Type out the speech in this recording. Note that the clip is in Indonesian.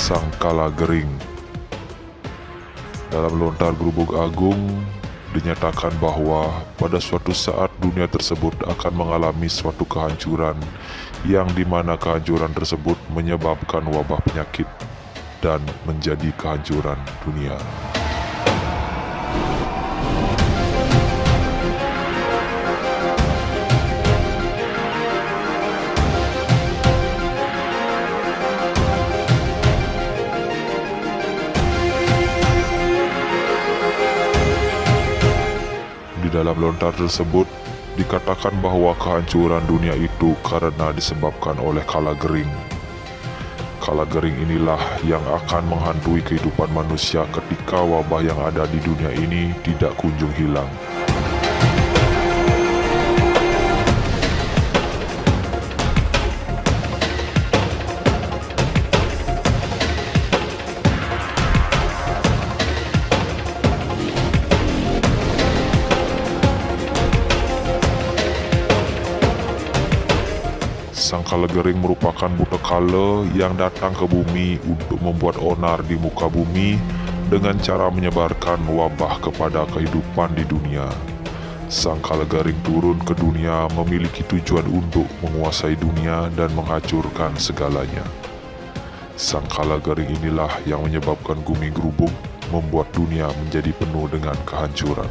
Sangkala Gering. Dalam lontar Grubuk Agung dinyatakan bahwa pada suatu saat dunia tersebut akan mengalami suatu kehancuran, yang dimana kehancuran tersebut menyebabkan wabah penyakit dan menjadi kehancuran dunia. Di dalam lontar tersebut dikatakan bahwa kehancuran dunia itu karena disebabkan oleh kala gering. Kala gering inilah yang akan menghantui kehidupan manusia ketika wabah yang ada di dunia ini tidak kunjung hilang. Sangkala Gering merupakan buta kala yang datang ke bumi untuk membuat onar di muka bumi dengan cara menyebarkan wabah kepada kehidupan di dunia. Sangkala Gering turun ke dunia memiliki tujuan untuk menguasai dunia dan menghancurkan segalanya. Sangkala Gering inilah yang menyebabkan Gumi Grubuk, membuat dunia menjadi penuh dengan kehancuran.